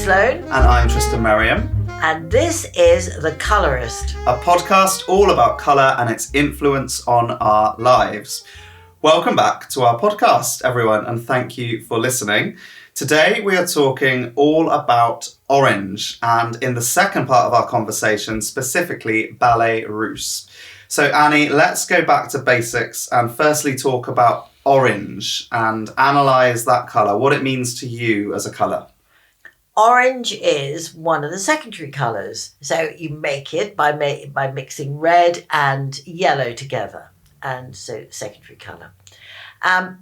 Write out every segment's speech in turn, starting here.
Sloan. And I'm Tristan Merriam. And this is The Colourist, a podcast all about colour and its influence on our lives. Welcome back to our podcast, everyone, and thank you for listening. Today we are talking all about orange, and in the second part of our conversation, specifically Ballet Russe. So Annie, let's go back to basics and firstly talk about orange and analyse that colour, what it means to you as a colour. Orange is one of the secondary colours. So you make it by mixing red and yellow together. And so secondary colour. I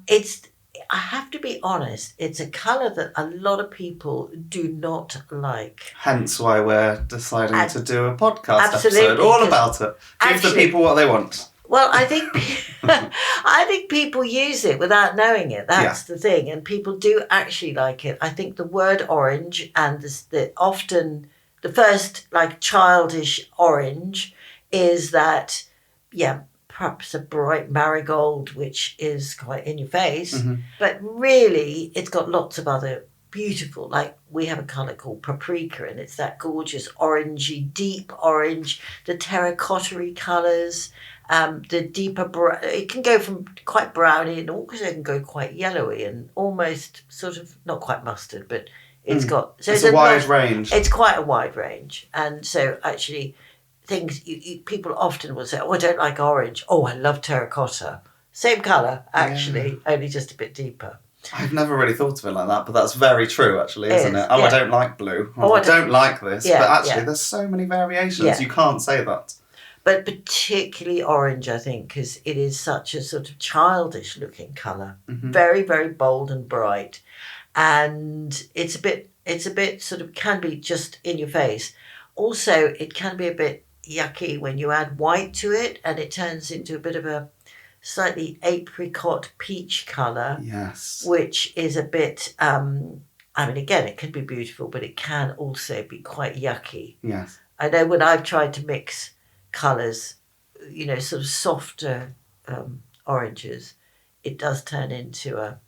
have to be honest, it's a colour that a lot of people do not like. Hence why we're deciding to do a podcast episode all about it. Give the people what they want. Well, I think people use it without knowing it. That's the thing, and people do actually like it. I think the word orange and often the first childish orange is that perhaps a bright marigold, which is quite in your face, but really it's got lots of other beautiful, we have a colour called paprika, and it's that gorgeous orangey, deep orange, the terracotta-y colours. The deeper it can go from quite browny and also can go quite yellowy and almost sort of not quite mustard, but it's got it's a wide range. It's quite a wide range, and so actually things people often will say, "Oh, I don't like orange." "Oh, I love terracotta." Same colour, actually, only just a bit deeper. I've never really thought of it like that, but that's very true, actually, isn't it? I don't like blue. I don't like this, but actually, there's so many variations. Yeah. You can't say that. But particularly orange, I think, because it is such a sort of childish-looking colour, very, very bold and bright, and it's a bit sort of can be just in your face. Also, it can be a bit yucky when you add white to it, and it turns into a bit of a slightly apricot peach colour. Yes, which is a bit. Again, it can be beautiful, but it can also be quite yucky. Yes, I know when I've tried to mix colours, sort of softer oranges, it does turn into a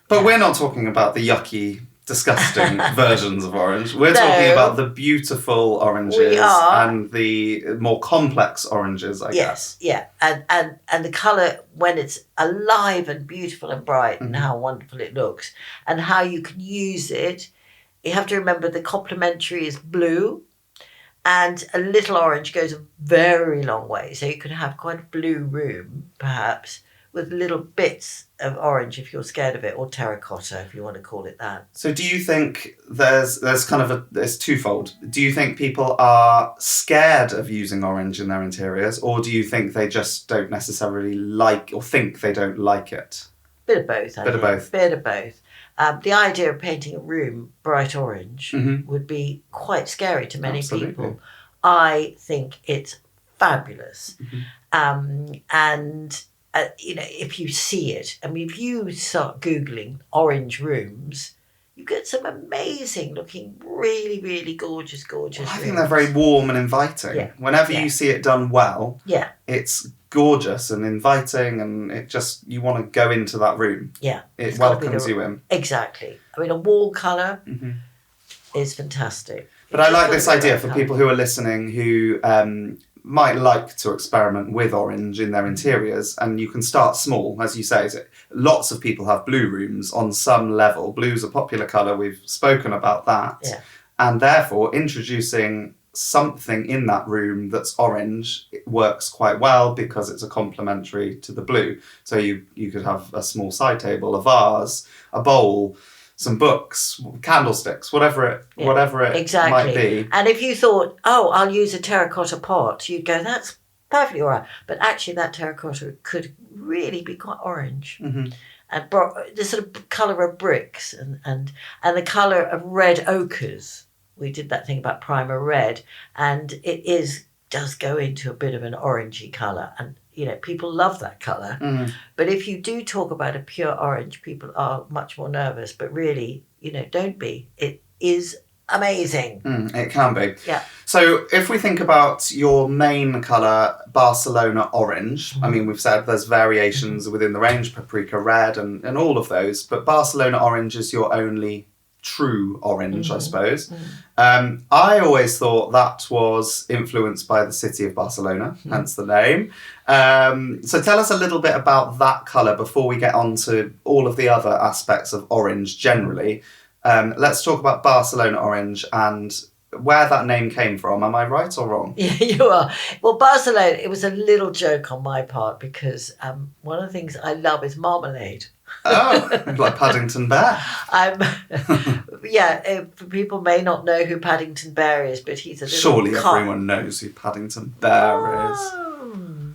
But we're not talking about the yucky, disgusting versions of orange. We're talking about the beautiful oranges and the more complex oranges, I guess. Yeah, and the colour when it's alive and beautiful and bright, and how wonderful it looks, and how you can use it. You have to remember the complementary is blue. And a little orange goes a very long way. So you can have quite a blue room, perhaps, with little bits of orange if you're scared of it, or terracotta, if you want to call it that. So do you think there's kind of it's twofold. Do you think people are scared of using orange in their interiors, or do you think they just don't necessarily like or think they don't like it? Bit of both, I think. Bit of both. The idea of painting a room bright orange would be quite scary to many people. I think it's fabulous. If you see it, if you start Googling orange rooms, you get some amazing looking, really, really gorgeous rooms. I think they're very warm and inviting. Yeah. Whenever you see it done well, it's gorgeous and inviting, and it just, you want to go into that room. Yeah. It welcomes you in. Exactly. A wall colour is fantastic. But I like this idea for people who are listening who might like to experiment with orange in their interiors, and you can start small, as you say. Lots of people have blue rooms on some level. Blue's a popular colour, we've spoken about that. Yeah. And therefore, introducing something in that room that's orange, it works quite well because it's a complementary to the blue. So you could have a small side table, a vase, a bowl, some books, candlesticks, whatever it might be. And if you thought, I'll use a terracotta pot, you'd go, that's perfectly all right. But actually that terracotta could really be quite orange. And the sort of colour of bricks and the colour of red ochres. We did that thing about primer red, and it does go into a bit of an orangey colour, and people love that colour. But if you do talk about a pure orange, people are much more nervous. But really, don't be. It is amazing. It can be. Yeah. So if we think about your main colour, Barcelona Orange, we've said there's variations within the range, paprika red and all of those, but Barcelona Orange is your only true orange, I suppose. I always thought that was influenced by the city of Barcelona, hence the name. So tell us a little bit about that colour before we get on to all of the other aspects of orange generally. Let's talk about Barcelona Orange and where that name came from. Am I right or wrong? Yeah, you are. Well, Barcelona, it was a little joke on my part because one of the things I love is marmalade. Oh, like Paddington Bear. People may not know who Paddington Bear is, but he's a little Surely everyone knows who Paddington Bear is.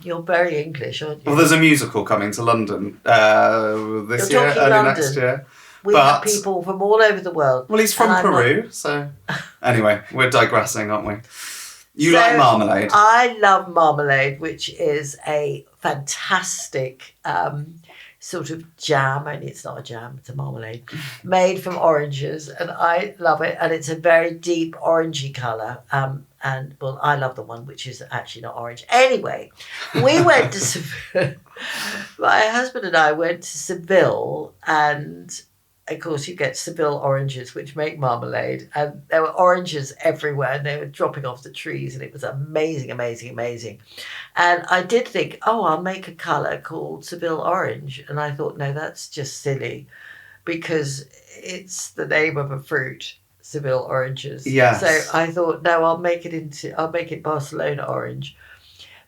You're very English, aren't you? Well, there's a musical coming to London this year, early London. Next year. We have people from all over the world. Well, he's from Peru, so... Anyway, we're digressing, aren't we? You like marmalade? I love marmalade, which is a fantastic sort of jam, and it's not a jam, it's a marmalade, made from oranges, and I love it, and it's a very deep orangey colour, and, well, I love the one which is actually not orange. Anyway, we went to Seville, my husband and I went to Seville, and... Of course, you get Seville oranges, which make marmalade, and there were oranges everywhere, and they were dropping off the trees, and it was amazing, amazing, amazing. And I did think, I'll make a colour called Seville Orange, and I thought, no, that's just silly, because it's the name of a fruit, Seville oranges. Yes. So I thought, no, I'll make it Barcelona Orange,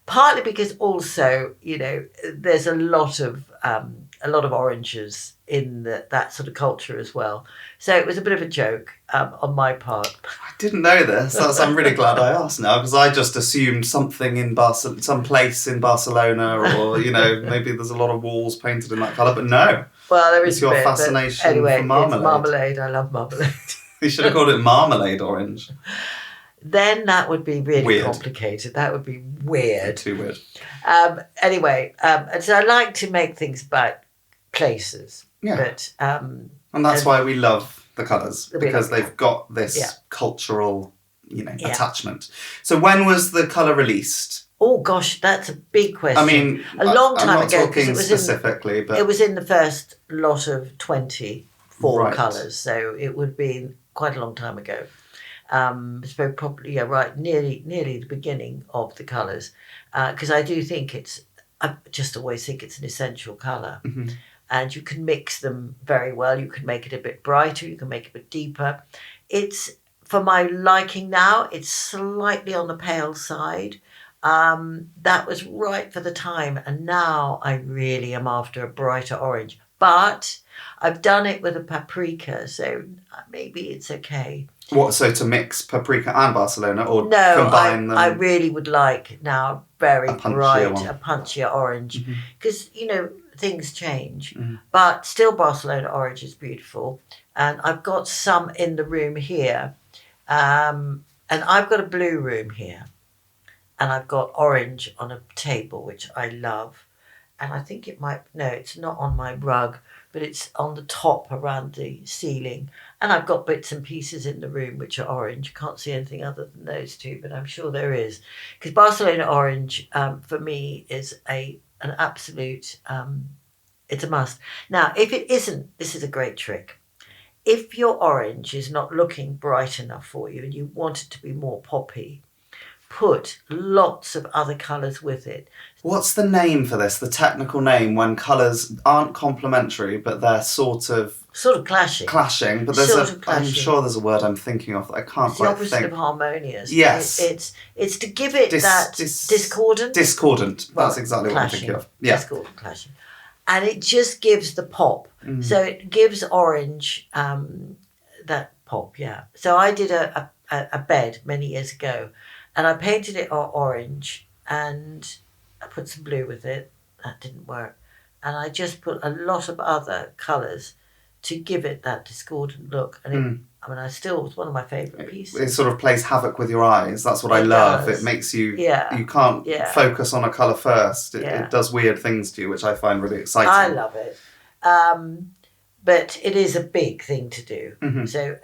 partly because also, there's a lot of oranges in that sort of culture as well. So it was a bit of a joke on my part. I didn't know this. I'm really glad I asked now, because I just assumed something in some place in Barcelona, or maybe there's a lot of walls painted in that colour. But no. Well, there is it's your fascination anyway, for marmalade. It's marmalade. I love marmalade. You should have called it marmalade orange. Then that would be really weird. Complicated. That would be weird. Too weird. Anyway, and so I like to make things about places. Yeah. But, and that's why we love the colours, because they've got this cultural, attachment. So when was the colour released? Oh gosh, that's a big question. I mean, a long time I'm not ago. Talking specifically, but it was in the first lot of 24 right. colours, so it would be quite a long time ago. It's very probably nearly the beginning of the colours, because I just always think it's an essential colour. Mm-hmm. And you can mix them very well. You can make it a bit brighter. You can make it a bit deeper. It's, for my liking now, it's slightly on the pale side. That was right for the time. And now I really am after a brighter orange. But I've done it with a paprika, so maybe it's okay. What, so to mix paprika and Barcelona, or no, combine them? I really would like now a very bright, one. a punchier orange. Because, things change, but still Barcelona Orange is beautiful. And I've got some in the room here, and I've got a blue room here, and I've got orange on a table, which I love. And I think it's not on my rug, but it's on the top around the ceiling. And I've got bits and pieces in the room which are orange. Can't see anything other than those two, but I'm sure there is. Because Barcelona Orange, for me, is an absolute, it's a must. Now, if it isn't, this is a great trick. If your orange is not looking bright enough for you and you want it to be more poppy, put lots of other colours with it. What's the name for this, the technical name, when colours aren't complementary, but they're sort of clashing. Clashing, but I'm sure there's a word I'm thinking of that I can't it's quite the opposite think. of harmonious. Yes. It's to give it discordant. Discordant, that's exactly what I'm thinking of. Yeah. Discordant, clashing. And it just gives the pop. So it gives orange that pop, yeah. So I did a bed many years ago, and I painted it orange, and I put some blue with it. That didn't work. And I just put a lot of other colours to give it that discordant look. And it's one of my favourite pieces. It sort of plays havoc with your eyes. That's what I love. Does. It makes you, you can't focus on a colour first. It does weird things to you, which I find really exciting. I love it. But it is a big thing to do. So,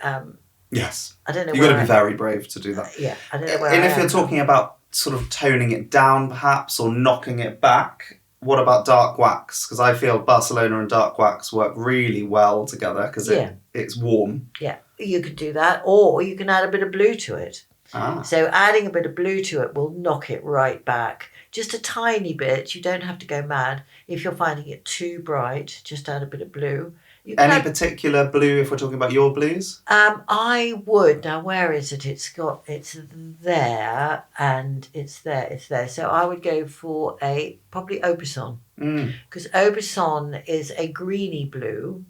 yes. I don't know. You've got to be very brave to do that. Yeah. I don't know where And if you're talking about sort of toning it down perhaps, or knocking it back, what about dark wax? Because I feel Barcelona and dark wax work really well together because it's warm. Yeah. You could do that, or you can add a bit of blue to it. Ah. So adding a bit of blue to it will knock it right back. Just a tiny bit. You don't have to go mad. If you're finding it too bright, just add a bit of blue. Any particular blue, if we're talking about your blues? I would. Now, where is it? It's there, and it's there. So I would go for probably Aubusson. Because Aubusson is a greeny blue,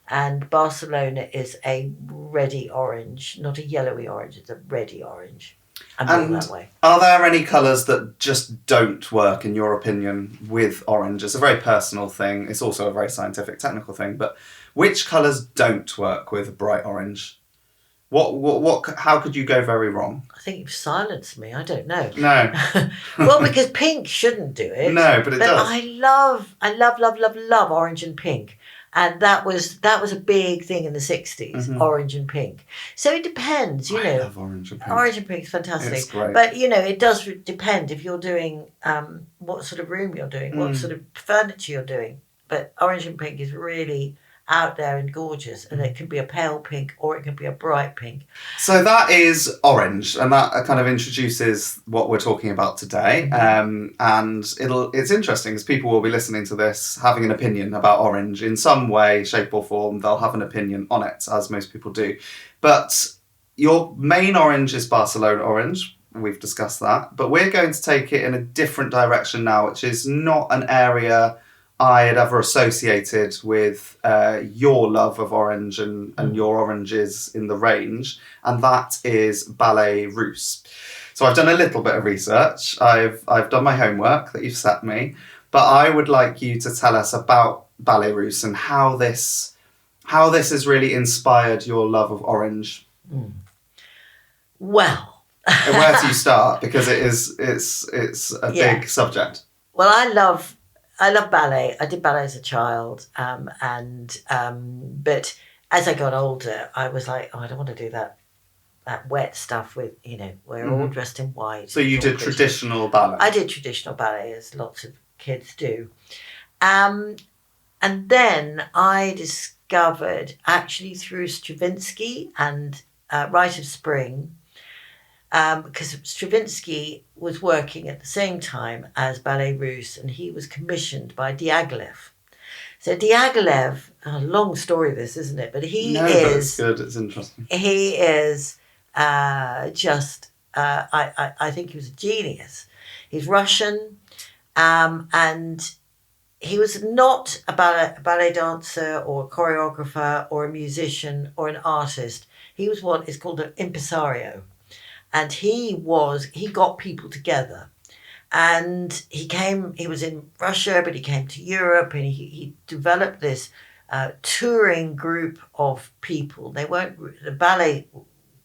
and Barcelona is a reddy orange, not a yellowy orange. It's a reddy orange. And that way. Are there any colours that just don't work, in your opinion, with orange? It's a very personal thing. It's also a very scientific, technical thing. But which colours don't work with bright orange? What? How could you go very wrong? I think you've silenced me. I don't know. No. Well, because pink shouldn't do it. No, but it does. I love orange and pink. And that was a big thing in the 60s, orange and pink. So it depends, you know. I love orange and pink. Orange and pink is fantastic. It's great. But, you know, it does depend if you're doing what sort of room you're doing, what sort of furniture you're doing. But orange and pink is really out there and gorgeous, and it can be a pale pink or it can be a bright pink. So that is orange, and that kind of introduces what we're talking about today. And it's interesting because people will be listening to this having an opinion about orange in some way, shape or form. They'll have an opinion on it, as most people do. But your main orange is Barcelona Orange. We've discussed that, but we're going to take it in a different direction now, which is not an area I had ever associated with your love of orange and your oranges in the range, and that is Ballet Russe. So I've done a little bit of research. I've done my homework that you've set me, but I would like you to tell us about Ballet Russe and how this has really inspired your love of orange. Well, where do you start? Because it's a big subject. Well, I love ballet. I did ballet as a child, but as I got older, I was like, oh, I don't want to do that wet stuff with, you know, we're all dressed in white. So you did traditional ballet? I did traditional ballet, as lots of kids do. And then I discovered, actually through Stravinsky and Rite of Spring, because Stravinsky was working at the same time as Ballet Russe, and he was commissioned by Diaghilev. So Diaghilev, a long story this, isn't it? But but it's good. It's interesting. He is I think he was a genius. He's Russian, and he was not a ballet dancer or a choreographer or a musician or an artist. He was what is called an impresario. And he got people together, and he was in Russia, but he came to Europe, and he developed this touring group of people. They weren't, the ballet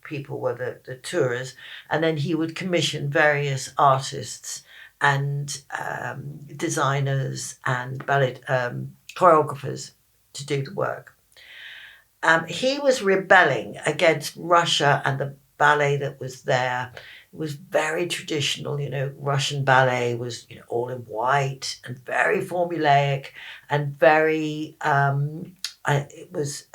people were the tourers, and then he would commission various artists and designers and ballet choreographers to do the work. He was rebelling against Russia and the ballet that was there. It was very traditional, you know. Russian ballet was, you know, all in white and very formulaic and very it was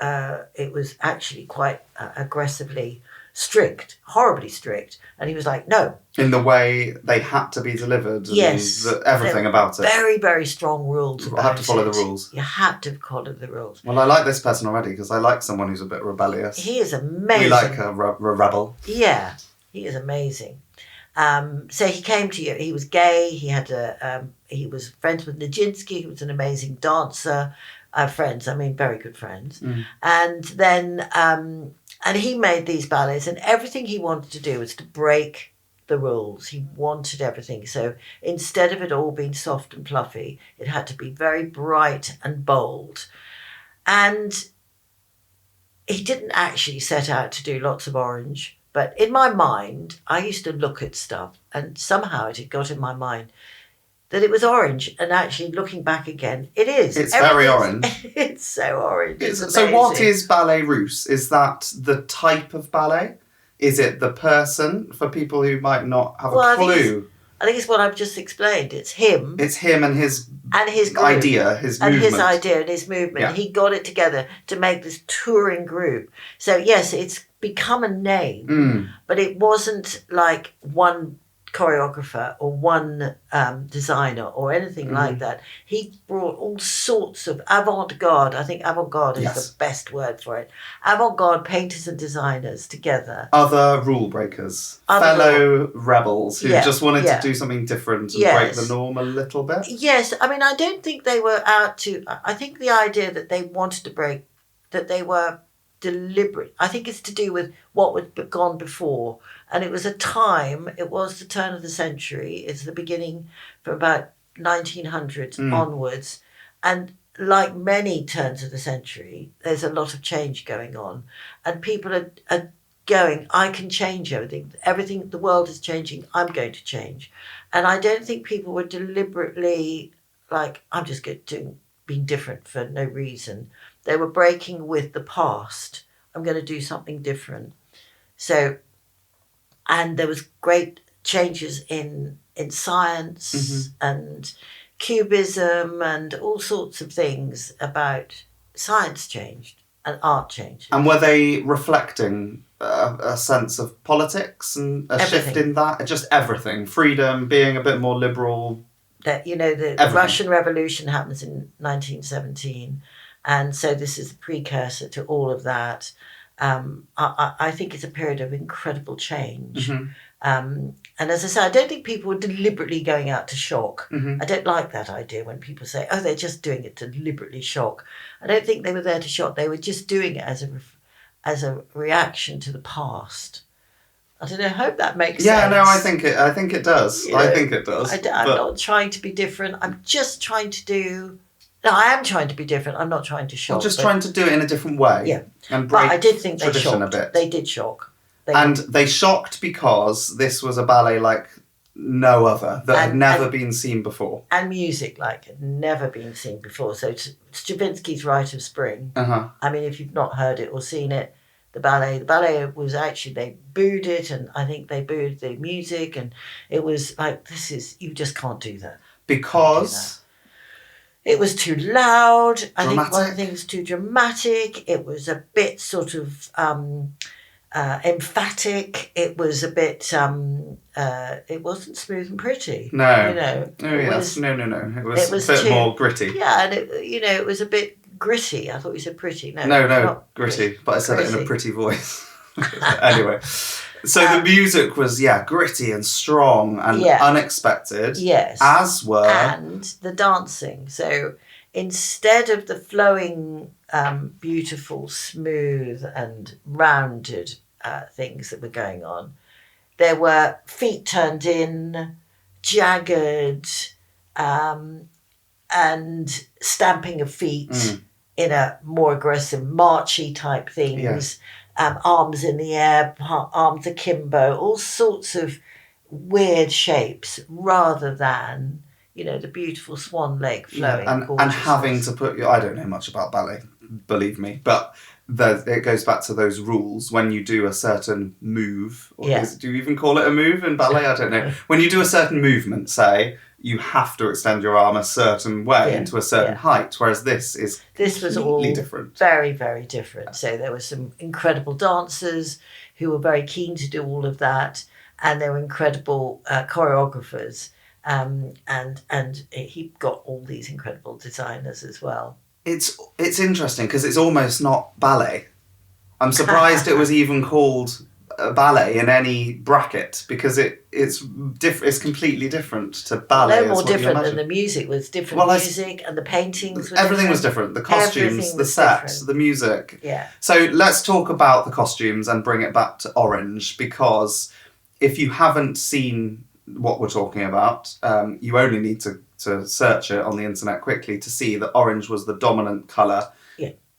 actually quite aggressively strict, horribly strict. And he was like, no. In the way they had to be delivered. Yes. Everything about it. Very, very strong rules. You have to follow the rules. You had to follow the rules. Well, I like this person already because I like someone who's a bit rebellious. He is amazing. We like a rebel. Yeah, he is amazing. So he came to you. He was gay. He was friends with Nijinsky, who was an amazing dancer. Friends, I mean, very good friends. And then... and he made these ballets, and everything he wanted to do was to break the rules. He wanted everything. So instead of it all being soft and fluffy, it had to be very bright and bold. And he didn't actually set out to do lots of orange. But in my mind, I used to look at stuff, and somehow it had got in my mind that it was orange. And actually, looking back again, it is. It's very orange. It's so orange. So what is Ballet Russe? Is that the type of ballet? Is it the person, for people who might not have a clue? I think it's what I've just explained. It's him. It's him and his group, idea, his movement. And his idea and his movement. Yeah. He got it together to make this touring group. So yes, it's become a name, but it wasn't like one choreographer or one designer or anything like that. He brought all sorts of avant-garde. I think avant-garde is the best word for it. Avant-garde painters and designers together. Other rule breakers. Fellow rebels who just wanted to do something different and break the norm a little bit. Yes. I mean, I don't think they were out to... I think the idea that they wanted to break, that they were deliberate. I think it's to do with what had gone before. And it was a time, it was the turn of the century. It's the beginning from about 1900 onwards. And like many turns of the century, there's a lot of change going on. And people are going, I can change everything. Everything, the world is changing. I'm going to change. And I don't think people were deliberately like, I'm just going to being different for no reason. They were breaking with the past. I'm going to do something different. So, and there was great changes in science and cubism and all sorts of things about science changed and art changed. And were they reflecting a sense of politics and a shift in that? Just everything. Freedom, being a bit more liberal. That, the Russian Revolution happens in 1917. And so this is the precursor to all of that. I think it's a period of incredible change. And as I say, I don't think people were deliberately going out to shock. I don't like that idea when people say, oh, they're just doing it to deliberately shock. I don't think they were there to shock. They were just doing it as a reaction to the past. I don't know, I hope that makes sense. Yeah, no, I think it does. I think it does. I'm not trying to be different. I'm just trying to do... No, I am trying to be different. I'm not trying to shock. I'm just trying to do it in a different way. Yeah. And break but I did think they shocked. a bit. They did shock. They shocked because this was a ballet like no other that had never been seen before. And music like had never been seen before. So Stravinsky's Rite of Spring. I mean, if you've not heard it or seen it, the ballet was actually, they booed it, and I think they booed the music, and it was like, you just can't do that. Because... It was too loud. I think one of the things was too dramatic. It was a bit sort of emphatic. It was a bit... it wasn't smooth and pretty. No. No. It was a bit more gritty. Yeah, and it was a bit gritty. I thought you said pretty. No, not gritty. But I said it in a pretty voice. Anyway. So the music was, gritty and strong and unexpected. Yes. As were... And the dancing. So instead of the flowing, beautiful, smooth and rounded things that were going on, there were feet turned in, jagged, and stamping of feet in a more aggressive, marchy type things. Yeah. Arms in the air, arms akimbo, all sorts of weird shapes, rather than, the beautiful swan leg flowing. And having to put I don't know much about ballet, believe me, but it goes back to those rules. When you do a certain move, do you even call it a move in ballet? I don't know. When you do a certain movement, say, you have to extend your arm a certain way into a certain height, whereas this was all different. Very, very different. So there were some incredible dancers who were very keen to do all of that, and there were incredible choreographers, and he got all these incredible designers as well. It's interesting because it's almost not ballet. I'm surprised it was even called a ballet in any bracket, because it's completely different to ballet. No more different than the music was different. Music and the paintings were everything was different. The costumes, the sets, the music. Yeah. So let's talk about the costumes and bring it back to Orange, because if you haven't seen what we're talking about, you only need to search it on the internet quickly to see that orange was the dominant colour.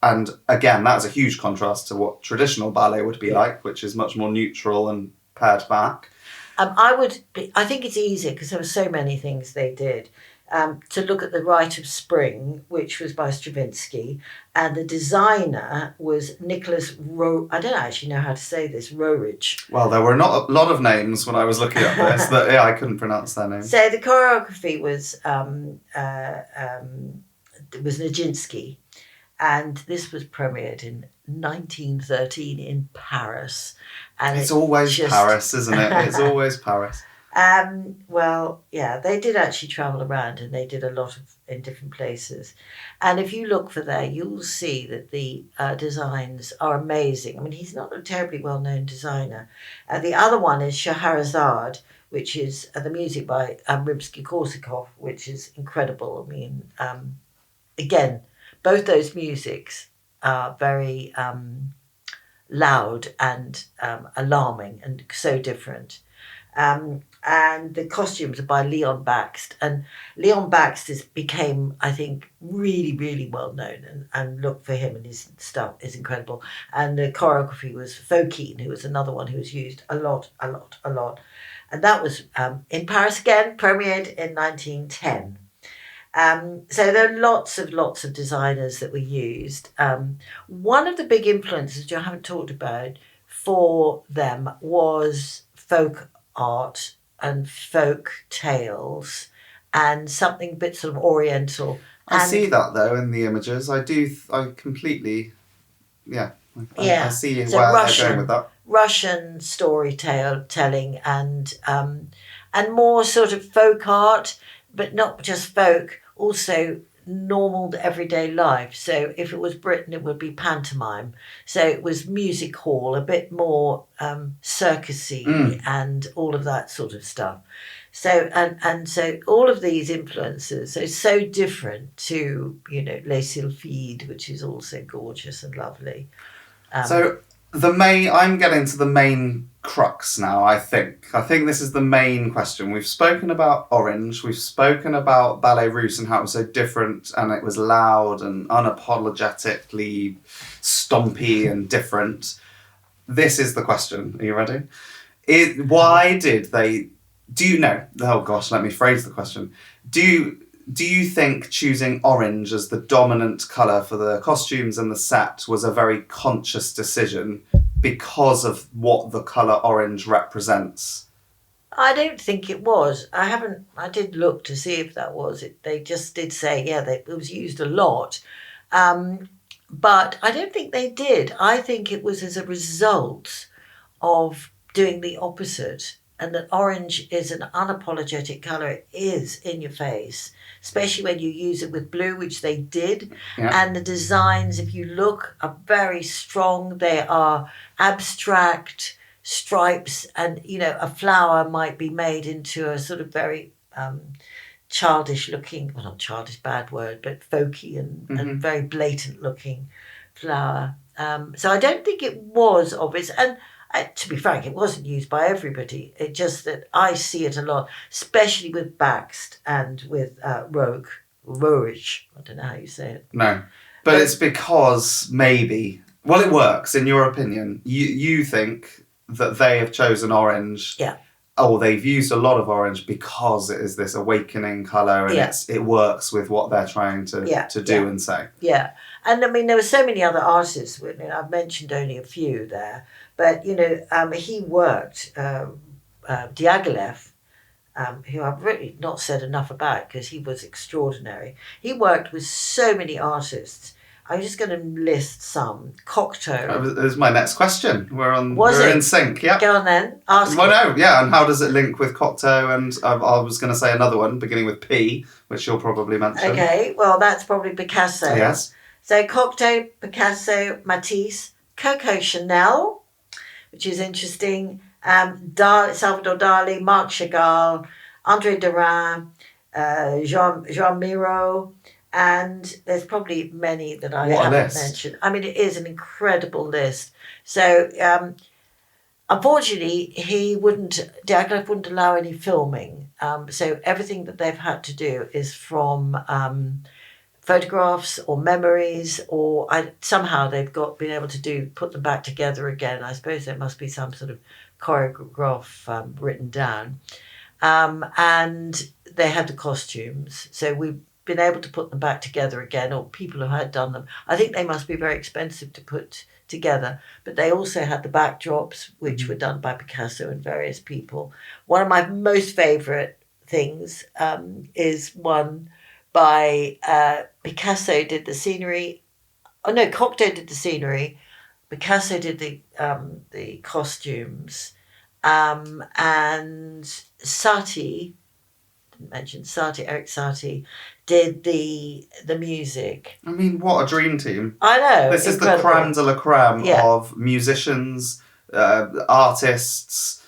And again, that was a huge contrast to what traditional ballet would be like, which is much more neutral and pared back. I think it's easier, because there were so many things they did, to look at the Rite of Spring, which was by Stravinsky, and the designer was Nicholas I don't actually know how to say this, Roerich. Well, there were not a lot of names when I was looking at this that I couldn't pronounce their names. So the choreography was Nijinsky. and this was premiered in 1913 in Paris. And it's always Paris, isn't it? It's always Paris. Well, yeah, they did actually travel around, and they did a lot in different places. And if you look for there, you'll see that the designs are amazing. I mean, he's not a terribly well-known designer. The other one is Scheherazade, which is the music by Rimsky-Korsakov, which is incredible. I mean, again, both those musics are very loud and alarming and so different. And the costumes are by Leon Bakst. And Leon Bakst became, I think, really, really well known. And look for him, and his stuff is incredible. And the choreography was Fokine, who was another one who was used a lot. And that was in Paris again, premiered in 1910. So there are lots of designers that were used. One of the big influences, which I haven't talked about, for them was folk art and folk tales and something a bit sort of oriental. I see that though in the images. I completely, I see so where Russian, they're going with that. Russian storytelling and more sort of folk art, but not just folk, also normal everyday life. So if it was Britain, it would be pantomime. So it was music hall, a bit more circusy and all of that sort of stuff. So and so all of these influences are so different to, Les Sylphides, which is also gorgeous and lovely. So I'm getting to the main crux now, I think. I think this is the main question. We've spoken about Orange, we've spoken about Ballet Russe and how it was so different and it was loud and unapologetically stompy and different. This is the question. Are you ready? Why did they... Do you know... Oh gosh, let me phrase the question. Do you think choosing orange as the dominant colour for the costumes and the set was a very conscious decision because of what the colour orange represents? I don't think it was. I did look to see if that was it. They just did say, it was used a lot. But I don't think they did. I think it was as a result of doing the opposite. And that orange is an unapologetic colour. It is in your face, especially when you use it with blue, which they did. Yeah. And the designs, if you look, are very strong. They are abstract stripes, and, a flower might be made into a sort of very childish looking, well, not childish, bad word, but folky and very blatant looking flower. So I don't think it was obvious. And to be frank, it wasn't used by everybody. It's just that I see it a lot, especially with Bakst and with Rouge. I don't know how you say it. No, but it's because maybe... Well, it works, in your opinion. You think that they have chosen orange. Yeah. Oh, they've used a lot of orange because it is this awakening colour and it works with what they're trying to do and say. Yeah. And I mean, there were so many other artists. I've mentioned only a few there. But, he worked, Diaghilev, who I've really not said enough about because he was extraordinary. He worked with so many artists. I'm just going to list some. Cocteau. That was my next question. We're in sync, yeah. Go on then. Ask and how does it link with Cocteau? And I was going to say another one beginning with P, which you'll probably mention. Okay, well, that's probably Picasso. Yes. So Cocteau, Picasso, Matisse, Coco Chanel, which is interesting, Salvador Dali, Marc Chagall, André Derain, Jean Miro, and there's probably many that I haven't mentioned. I mean, it is an incredible list. So, unfortunately, Diaghilev wouldn't allow any filming. So everything that they've had to do is from photographs or memories, or somehow they've been able to put them back together again. I suppose there must be some sort of choreograph written down. And they had the costumes. So we've been able to put them back together again, or people who had done them. I think they must be very expensive to put together. But they also had the backdrops, which were done by Picasso and various people. One of my most favourite things is one by Picasso did the scenery Oh no, Cocteau did the scenery, Picasso did the costumes, and Satie, didn't mention Satie, Eric Satie, did the music. I mean, what a dream team. I know. This incredible. is the creme de la creme Yeah. of musicians, artists,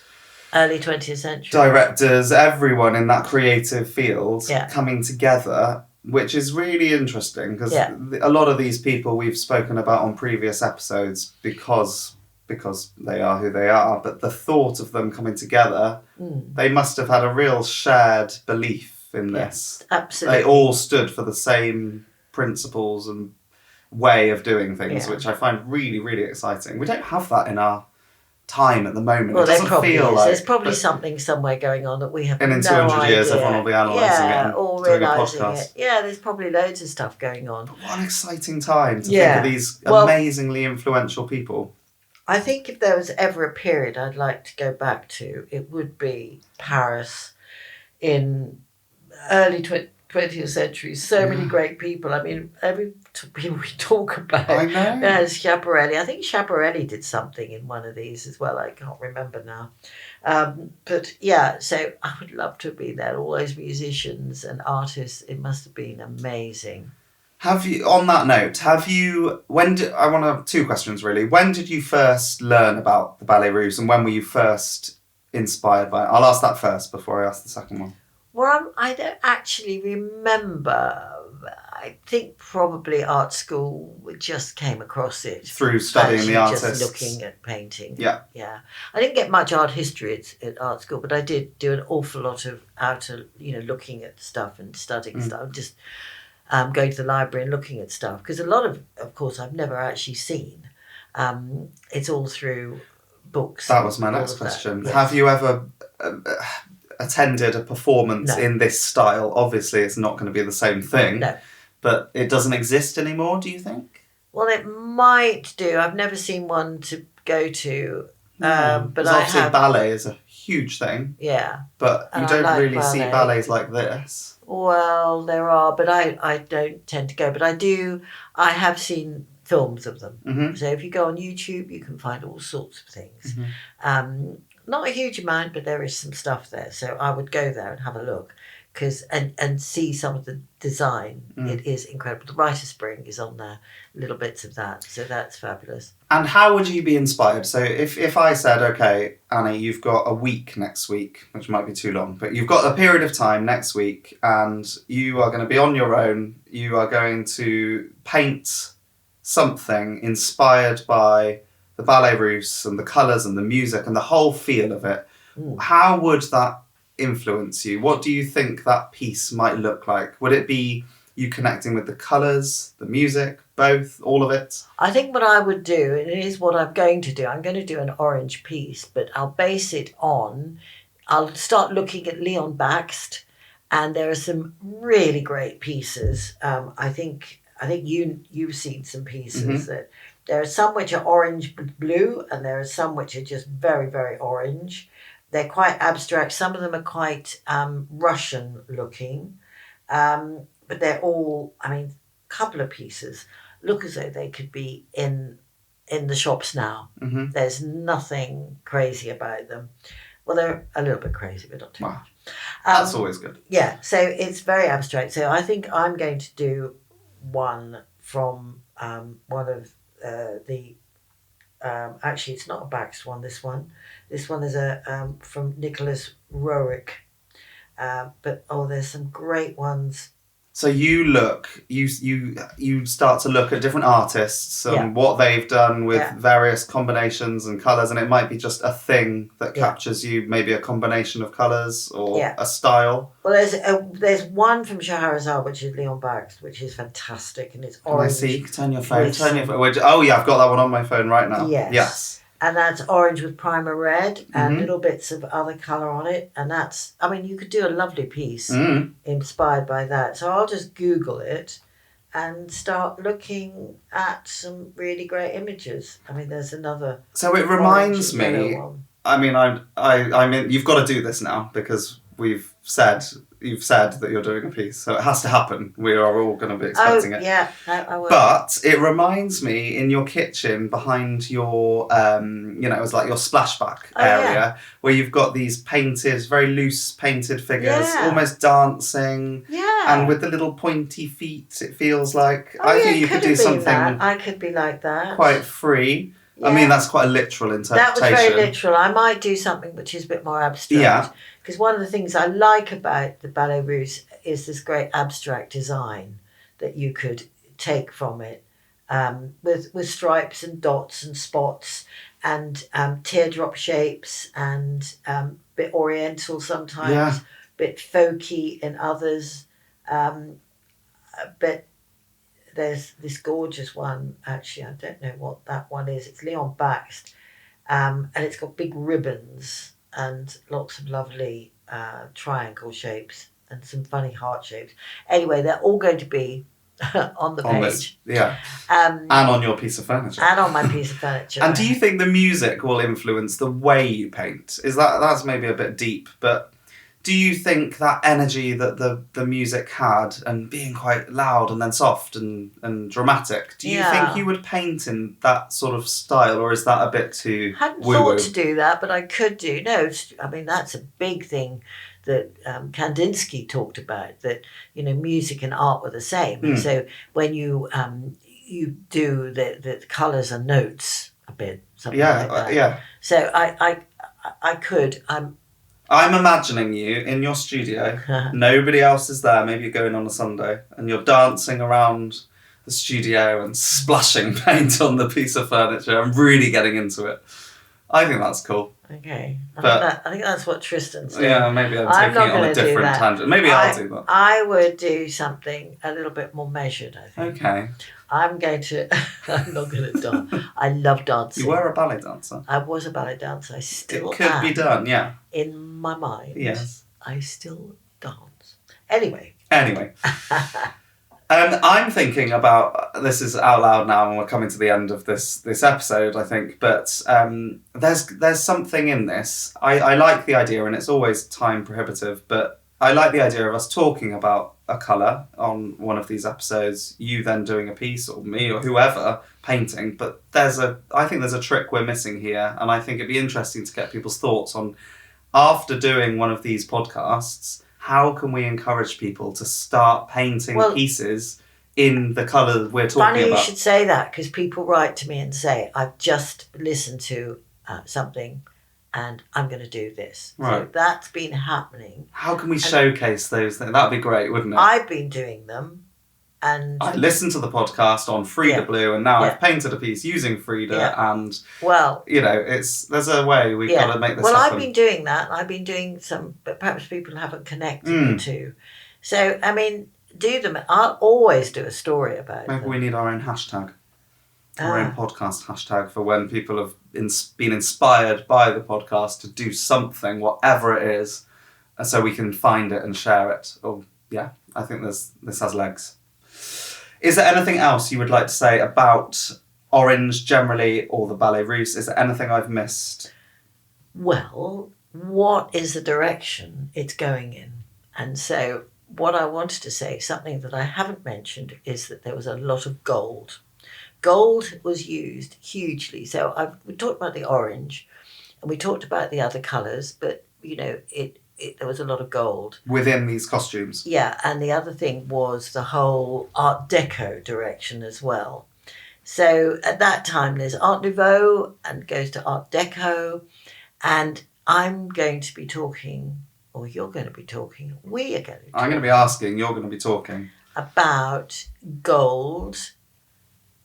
early 20th century. Directors, everyone in that creative field Yeah. coming together, which is really interesting because Yeah. a lot of these people we've spoken about on previous episodes because they are who they are, but the thought of them coming together, they must have had a real shared belief in this. Absolutely. They all stood for the same principles and way of doing things, which I find really, really exciting. We don't have that in our time at the moment. Well, it doesn't there probably feel is. like There's probably something somewhere going on that we have and in no 200 years idea. everyone will be analysing it and or doing a realising podcast. it. Yeah, there's probably loads of stuff going on. But what an exciting time to think of these amazingly influential people. I think if there was ever a period I'd like to go back to, it would be Paris in early 20th century. So many great people. I mean, every people we talk about. I know. There's Schiaparelli. I think Schiaparelli did something in one of these as well. I can't remember now. But yeah, so I would love to be there. All those musicians and artists. It must have been amazing. Have you, on that note, I want to, 2 questions really. When did you first learn about the Ballet Russe and when were you first inspired by it? I'll ask that first before I ask the second one. Well, I don't actually remember. I think probably art school just came across it. Through studying the artists. Just looking at painting. Yeah. Yeah. I didn't get much art history at art school, but I did do an awful lot of looking at stuff and studying stuff. Just going to the library and looking at stuff. Because a lot of course, I've never actually seen. It's all through books. That was my next question. Yes. Have you ever attended a performance in this style? Obviously, it's not going to be the same thing. No. But it doesn't exist anymore, do you think? Well, it might do. I've never seen one to go to. But obviously ballet is a huge thing. Yeah. But you don't really see ballets like this. Well, there are, but I don't tend to go. But I have seen films of them. Mm-hmm. So if you go on YouTube, you can find all sorts of things. Mm-hmm. Not a huge amount, but there is some stuff there. So I would go there and have a look and see some of the design. It is incredible. The Rite of Spring is on there, little bits of that. So that's fabulous. And how would you be inspired? So if I said, okay, Annie, you've got a week next week, which might be too long, but you've got a period of time next week and you are going to be on your own. You are going to paint something inspired by the Ballet Russe and the colours and the music and the whole feel of it. How would that influence you? What do you think that piece might look like? Would it be you connecting with the colours, the music, both, all of it? I think what I would do, and it is what I'm going to do, I'm going to do an orange piece, but I'll base it on, I'll start looking at Leon Bakst, and there are some really great pieces. I think you've seen some pieces that there are some which are orange blue, and there are some which are just very, very orange. They're quite abstract. Some of them are quite Russian looking, but they're all, a couple of pieces look as though they could be in the shops now. Mm-hmm. There's nothing crazy about them. Well, they're a little bit crazy, but not too much. That's always good. Yeah, so it's very abstract. So I think I'm going to do one from one of the... actually, it's not a Bakst one, this one. This one is from Nicholas Roerich. But, there's some great ones. So you start to look at different artists and what they've done with various combinations and colours, and it might be just a thing that captures you, maybe a combination of colours or a style. Well, there's one from Scheherazade, which is Leon Bakst, which is fantastic, and it's orange. Can I see? Turn your phone. Oh yeah, I've got that one on my phone right now. Yes. And that's orange with primer red and little bits of other colour on it. And that's, you could do a lovely piece inspired by that. So I'll just Google it and start looking at some really great images. There's another... So it reminds me... I mean, you've got to do this now because you've said that you're doing a piece, so it has to happen. We are all going to be expecting it. Yeah, I will. But it reminds me, in your kitchen behind your, it's like your splashback area, where you've got these very loose painted figures, almost dancing. Yeah. And with the little pointy feet, it feels like. I think you could do something. I could be like that. Quite free. Yeah. I mean, that's quite a literal interpretation. That was very literal. I might do something which is a bit more abstract. Yeah. Because one of the things I like about the Ballet Russe is this great abstract design that you could take from it, with stripes and dots and spots and teardrop shapes and a bit oriental sometimes, bit folky in others. But there's this gorgeous one, actually, I don't know what that one is. It's Leon Bakst, and it's got big ribbons and lots of lovely triangle shapes and some funny heart shapes. Anyway, they're all going to be on the page. And on your piece of furniture. And on my piece of furniture. And do you think the music will influence the way you paint? That's maybe a bit deep, but do you think that energy that the music had, and being quite loud and then soft and dramatic, do you think you would paint in that sort of style, or is that a bit too hadn't woo-woo? Thought to do that, but I could do. No, I mean, that's a big thing that Kandinsky talked about, that, music and art were the same. And so when you do the colours and notes a bit, something like that. Yeah. So I could. I'm imagining you in your studio. Nobody else is there. Maybe you're going on a Sunday and you're dancing around the studio and splashing paint on the piece of furniture and really getting into it. I think that's cool. Okay. I think that's what Tristan said. Yeah, maybe I'm taking it on a different tangent. Maybe I'll do that. I would do something a little bit more measured, I think. Okay. I'm not going to dance. I love dancing. You were a ballet dancer. I was a ballet dancer. I still It could be done, yeah. In my mind. Yes. I still dance. Anyway. I'm thinking about, this is out loud now and we're coming to the end of this episode, I think, but there's something in this. I like the idea, and it's always time prohibitive, but I like the idea of us talking about a colour on one of these episodes, you then doing a piece, or me or whoever painting, but I think there's a trick we're missing here, and I think it'd be interesting to get people's thoughts on, after doing one of these podcasts, how can we encourage people to start painting pieces in the colour we're talking about? Funny you should say that, because people write to me and say, I've just listened to something and I'm going to do this. Right. So that's been happening. How can we showcase those things? That'd be great, wouldn't it? I've been doing them. And I listened to the podcast on Frida Blue, and now I've painted a piece using Frida, and there's a way we've got to make this happen. I've been doing that. I've been doing some, but perhaps people haven't connected the two. So, I mean, do them. I'll always do a story about them. Maybe we need our own hashtag, our own podcast hashtag, for when people have been inspired by the podcast to do something, whatever it is, so we can find it and share it. I think this has legs. Is there anything else you would like to say about Orange generally, or the Ballet Russe? Is there anything I've missed? Well, what is the direction it's going in? And so what I wanted to say, something that I haven't mentioned, is that there was a lot of gold. Gold was used hugely. So we talked about the orange and we talked about the other colours, but, there was a lot of gold. Within these costumes? Yeah, and the other thing was the whole Art Deco direction as well. So at that time there's Art Nouveau and goes to Art Deco, and I'm going to be talking, or you're going to be talking, we are going to be talking. I'm going to be asking, you're going to be talking. About gold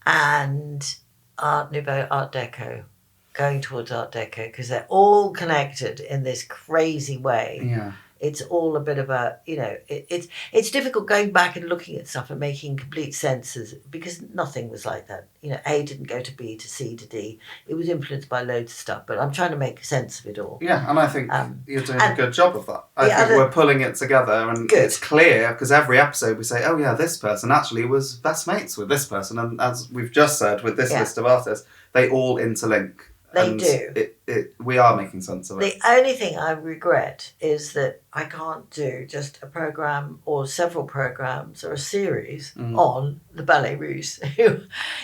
and Art Nouveau, Art Deco. Going towards Art Deco, because they're all connected in this crazy way. Yeah. It's all a bit of a, it's difficult going back and looking at stuff and making complete senses, because nothing was like that. A didn't go to B to C to D. It was influenced by loads of stuff, but I'm trying to make sense of it all. Yeah, and I think you're doing a good job of that. I think we're pulling it together, and it's clear, because every episode we say, oh yeah, this person actually was best mates with this person, and as we've just said with this list of artists, they all interlink. They do. We are making sense of it. The only thing I regret is that I can't do just a programme or several programmes or a series on the Ballet Russe.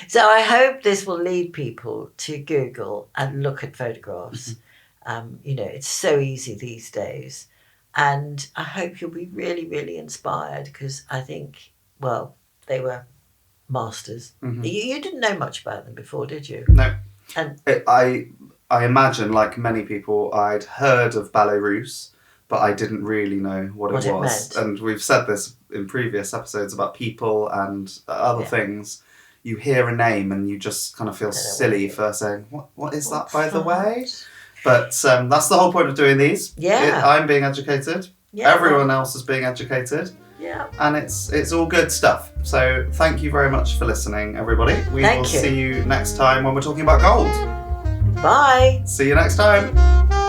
So I hope this will lead people to Google and look at photographs. It's so easy these days. And I hope you'll be really, really inspired because I think, well, they were masters. You didn't know much about them before, did you? No. And I imagine, like many people, I'd heard of Ballet Russe, but I didn't really know what it was. Meant. And we've said this in previous episodes about people and other things. You hear a name and you just kind of feel silly for saying, what is that, by the way? But that's the whole point of doing these. Yeah. I'm being educated. Yeah. Everyone else is being educated. Yeah. And it's all good stuff. So thank you very much for listening, everybody. We will see you next time when we're talking about gold. Bye. See you next time.